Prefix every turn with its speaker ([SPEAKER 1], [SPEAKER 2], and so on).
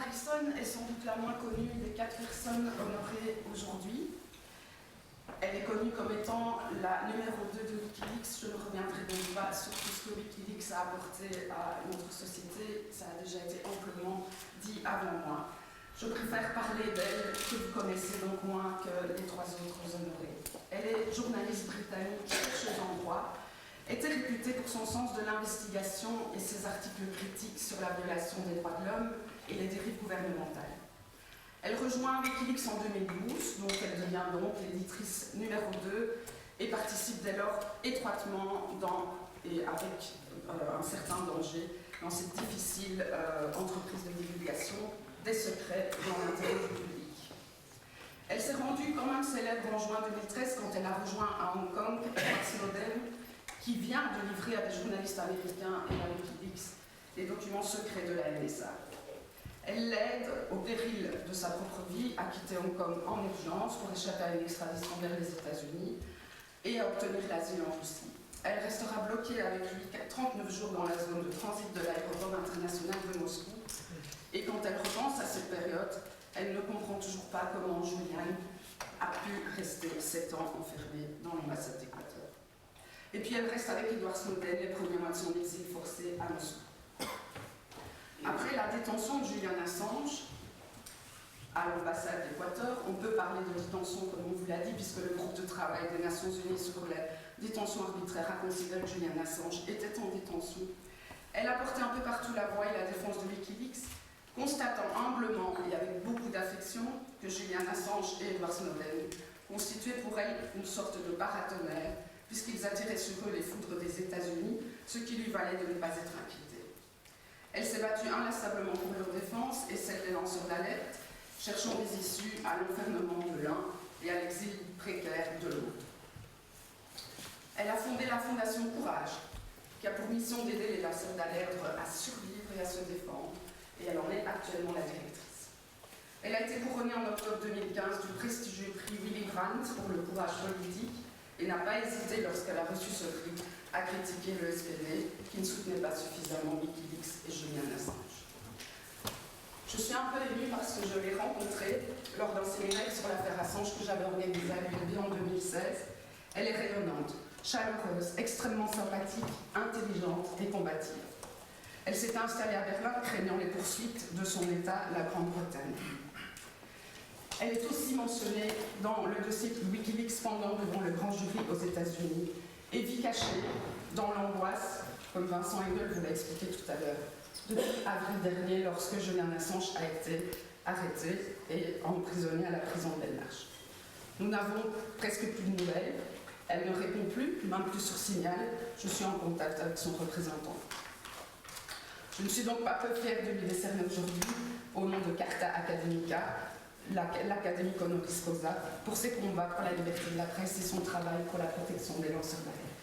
[SPEAKER 1] Harrison est sans doute la moins connue des 4 personnes honorées aujourd'hui. Elle est connue comme étant la numéro 2 de Wikileaks. Je ne reviendrai donc pas sur tout ce que Wikileaks a apporté à notre société. Ça a déjà été amplement dit avant moi. Je préfère parler d'elle, que vous connaissez donc moins que les 3 autres honorés. Elle est journaliste britannique, chercheuse en droit, était réputée pour son sens de l'investigation et ses articles critiques sur la violation des droits de l'homme et les dérives gouvernementales. Elle rejoint Wikileaks en 2012, donc elle devient donc l'éditrice numéro 2 et participe dès lors étroitement et avec un certain danger dans cette difficile entreprise de divulgation des secrets dans l'intérêt du public. Elle s'est rendue quand même célèbre en juin 2013 quand elle a rejoint à Hong Kong Edward Snowden, qui vient de livrer à des journalistes américains et à Wikileaks les documents secrets de la NSA. Elle l'aide, au péril de sa propre vie, à quitter Hong Kong en urgence pour échapper à une extradition vers les États-Unis et à obtenir l'asile en Russie. Elle restera bloquée avec lui 39 jours dans la zone de transit de l'aéroport international de Moscou. Et quand elle repense à cette période, elle ne comprend toujours pas comment Julian a pu rester 7 ans enfermé dans l'ambassade d'Équateur. Et puis elle reste avec Edward Snowden les premiers mois de son exil forcé à Moscou. Après la détention de Julian Assange à l'ambassade d'Équateur, on peut parler de détention comme on vous l'a dit, puisque le groupe de travail des Nations Unies sur les détentions arbitraires a considéré que Julian Assange était en détention. Elle a porté un peu partout la voix et la défense de Wikileaks, constatant humblement et avec beaucoup d'affection que Julian Assange et Edward Snowden constituaient pour elle une sorte de paratonnerre, puisqu'ils attiraient sur eux les foudres des États-Unis, ce qui lui valait de ne pas être inquiétée. Elle s'est battue inlassablement pour leur défense et celle des lanceurs d'alerte, cherchant des issues à l'enfermement de l'un et à l'exil précaire de l'autre. Elle a fondé la Fondation Courage, qui a pour mission d'aider les lanceurs d'alerte à survivre et à se défendre, et elle en est actuellement la directrice. Elle a été couronnée en octobre 2015 du prestigieux prix Willy Brandt pour le courage politique et n'a pas hésité, lorsqu'elle a reçu ce prix, à critiquer le SPD, qui ne soutenait pas suffisamment Wikileaks et Julian Assange. Je suis un peu émue parce que je l'ai rencontrée lors d'un séminaire sur l'affaire Assange que j'avais organisé à l'ULB en 2016. Elle est rayonnante, chaleureuse, extrêmement sympathique, intelligente et combative. Elle s'est installée à Berlin, craignant les poursuites de son État, la Grande-Bretagne. Elle est aussi mentionnée dans le dossier Wikileaks pendant devant le grand jury aux États-Unis et vit cachée dans l'angoisse, comme Vincent Engel vous l'a expliqué tout à l'heure, depuis avril dernier, lorsque Julian Assange a été arrêté et emprisonné à la prison de Belmarsh. Nous n'avons presque plus de nouvelles. Elle ne répond plus, même plus sur signal. Je suis en contact avec son représentant. Je ne suis donc pas peu fière de lui décerner aujourd'hui, au nom de Carta Academica, l'Académie Honoris Causa, pour ses combats pour la liberté de la presse et son travail pour la protection des lanceurs d'alerte.